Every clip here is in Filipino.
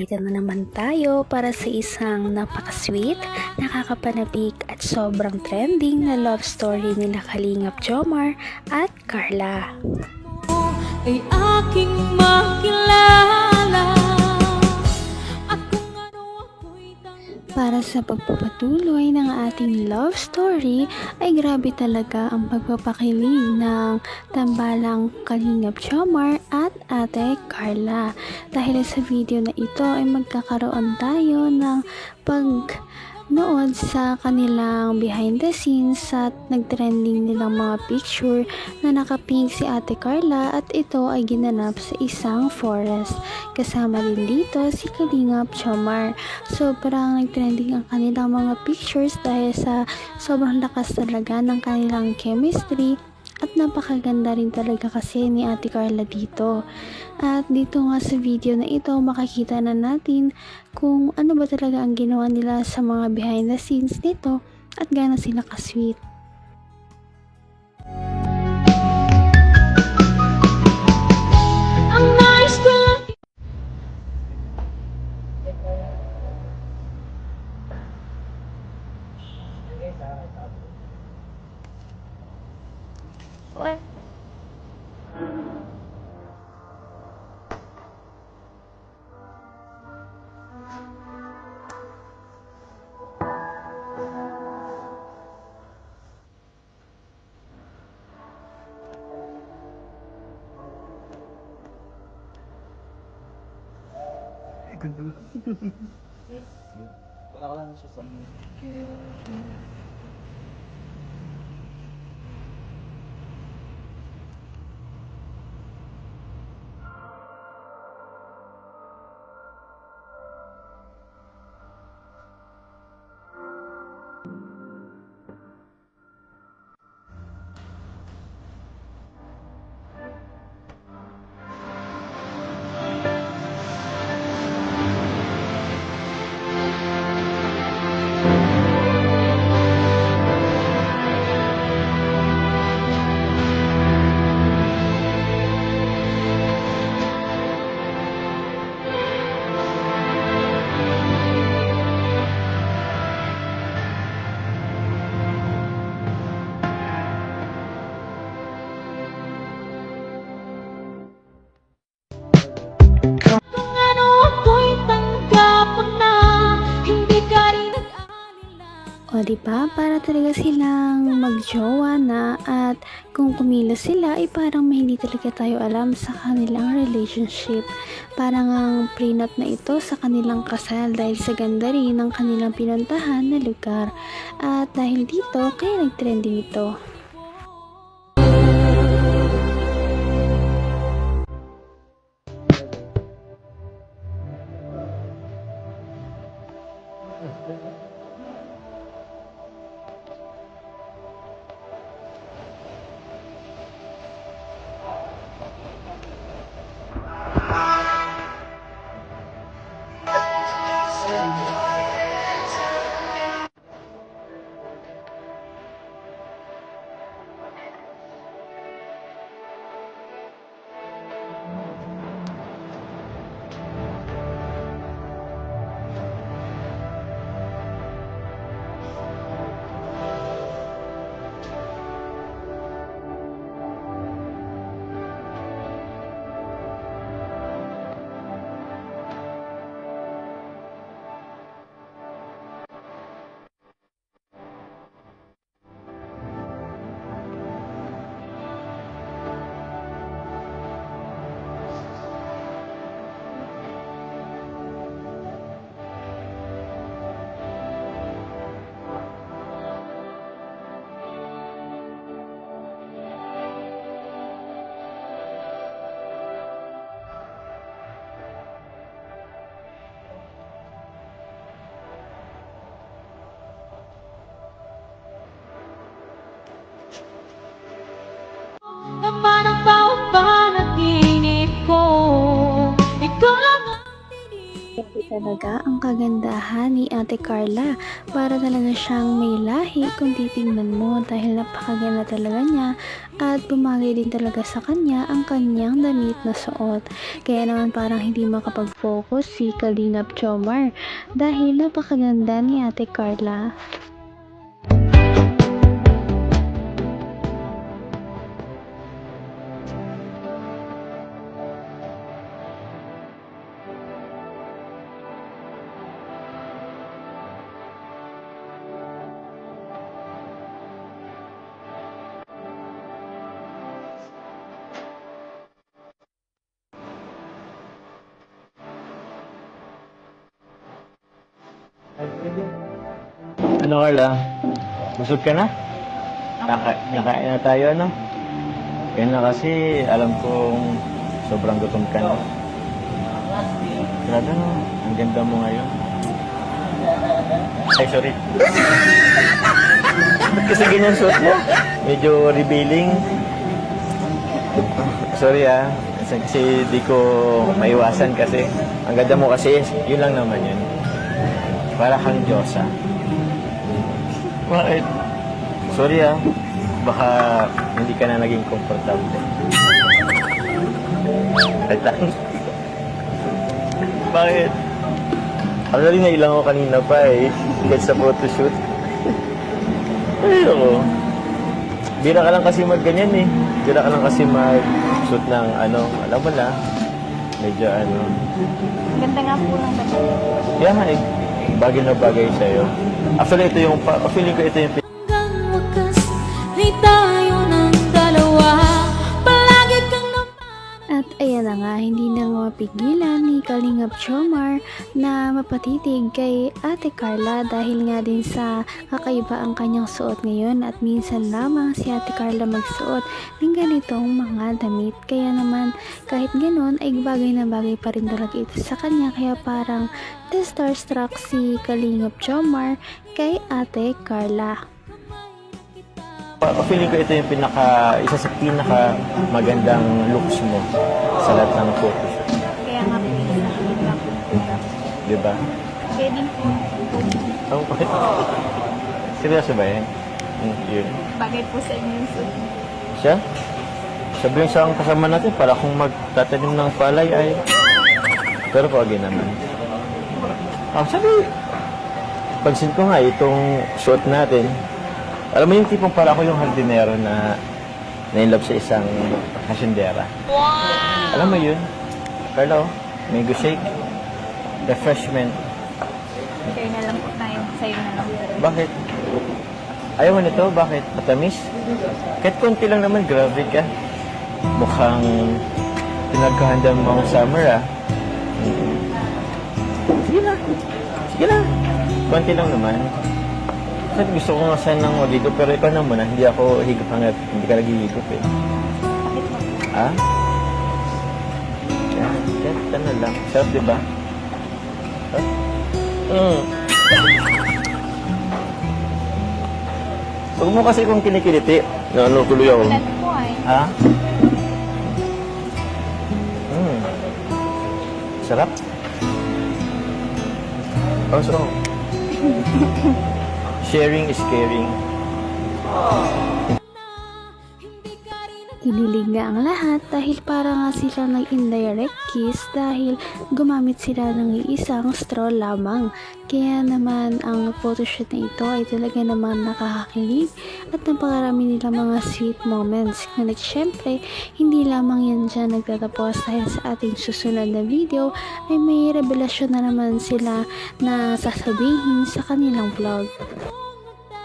narito na naman tayo para sa isang napaka-sweet, nakakapanabik at sobrang trending na love story nila Kalingap Jomar at Carla. Ay aking makilala at kung ano ako'y Para sa pagpapatuloy ng ating love story ay grabe talaga ang pagpapakilig ng tambalang Kalingap Jomar at Ate Carla. Dahil sa video na ito ay magkakaroon tayo ng pagnood sa kanilang behind the scenes at nagtrending nilang mga picture na nakapink si Ate Carla at ito ay ginanap sa isang forest. Kasama din dito si Kalingap Jomar. Sobrang nagtrending ang kanilang mga pictures dahil sa sobrang lakas talaga ng kanilang chemistry at napakaganda rin talaga kasi ni Ate Carla dito. At dito nga sa video na ito makikita na natin kung ano ba talaga ang ginawa nila sa mga behind the scenes nito at gaano sila ka-sweet. ang nais ko lang. What? Wala ko lang siya sa... Kung ano ako'y tanggap na hindi ka rin nag-alala. O diba, para talaga silang magjowa na at kung kumilos sila ay parang hindi talaga tayo alam sa kanilang relationship. Parang ang prenup na ito sa kanilang kasal dahil sa ganda rin ng kanilang pinuntahan na lugar. At dahil dito, kaya nagtrending ito. talaga ang kagandahan ni Ate Carla. Para talaga siyang may lahi kung titingnan mo dahil napakaganda talaga niya at bumagay din talaga sa kanya ang kanyang damit na suot. Kaya naman parang hindi makapag-focus si Kalingap Jomar dahil napakaganda ni Ate Carla. Ano Carla? Busog ka na? Nakain na tayo ano? Kaya na kasi alam kong sobrang gutom ka na. Grabe no, ang ganda mo ngayon. Ay, sorry. Ba't kasi ganyan suot mo? Medyo revealing. Sorry ah. Kasi di ko maiwasan kasi. Ang ganda mo kasi, yun lang naman yun. Para kang Diyosa. Bakit? Sorry ah. Baka hindi ka na naging komportable. Wait lang. Bakit? Actually, nailang ako kanina pa eh. Hanggang sa photoshoot. Ay, ako. Bira ka lang kasi mag-ganyan eh. Bira ka lang kasi mag-shoot ng ano, alam mo na. Medyo ano. Ganda nga po ng bata. Kaya nga eh. Bagay na bagay sa'yo. Actually, ito yung, feeling ko ito yung Hanggang wakas ay tayo ng dalawa. Palagi kang At ayan na nga, hindi na mapigilan ni Kalingap Jomar na mapatitig kay Ate Carla dahil nga din sa kakaiba ang kanyang suot ngayon at minsan lamang si Ate Carla magsuot ng ganitong mga damit. Kaya naman kahit ganon ay bagay na bagay pa rin talaga ito sa kanya, kaya parang starstruck si Kalingap Jomar kay Ate Carla. feeling ko ito yung isa sa pinaka magandang looks mo sa lahat ng photoshoot. Kaya nga po nakikita ko. Diba? Pwedeng po. Oh, bakit? Seryoso ba yan? Yun. Bagay po sa inyo yung suit. Siya? Sabihin sa ang kasama natin para kung magtatanim ng palay ay... Pero pagi naman. Sabi, pansin ko nga itong suot natin. Alam mo yung tipong para ako yung hardinero na in-love sa isang hasyendera. Wow! Alam mo yun? Carlo, mango shake, refreshment. Share na lang po tayo. Sa'yo na lang. Bakit? Ayaw mo nito? Bakit? Matamis? Kahit konti lang naman, grabe ka. Mukhang pinagkahanda mo ang summer, ah. Sige na. Sige na. Konti lang naman. Kasi gusto ko nga sanang maghigop, pero ikaw naman, hindi ako higop hanggat hindi ka naghihigop, eh. Ah? Yan na lang. Sarap, diba? Huwag mo kasi kung kinikiliti. Ano, tuloy ako. Ulat po ay. Ha? Sarap. Oh, so. Sharing is caring. Kinilig nga ang lahat dahil para nga sila nag-indirect kiss dahil gumamit sila ng iisang straw lamang. Kaya naman ang photoshoot na ito ay talaga naman nakakakilig at napakarami nila mga sweet moments. Ngunit syempre, hindi lamang yan dyan nagtatapos dahil sa ating susunod na video ay may revelasyon na naman sila na sasabihin sa kanilang vlog.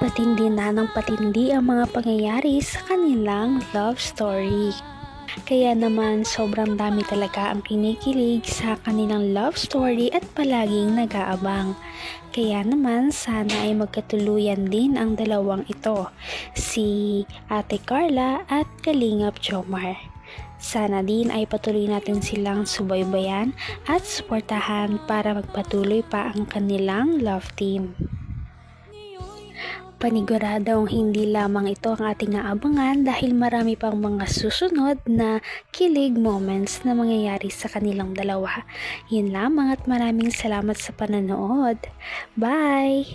Patindi na ng patindi ang mga pangyayari sa kanilang love story. Kaya naman sobrang dami talaga ang kinikilig sa kanilang love story at palaging nag-aabang. Kaya naman sana ay magkatuluyan din ang dalawang ito, si Ate Carla at Kalingap Jomar. Sana din ay patuloy natin silang subaybayan at suportahan para magpatuloy pa ang kanilang love team. Paniguradong hindi lamang ito ang ating aabangan dahil marami pang mga susunod na kilig moments na mangyayari sa kanilang dalawa. Yun lamang at maraming salamat sa pananood. Bye!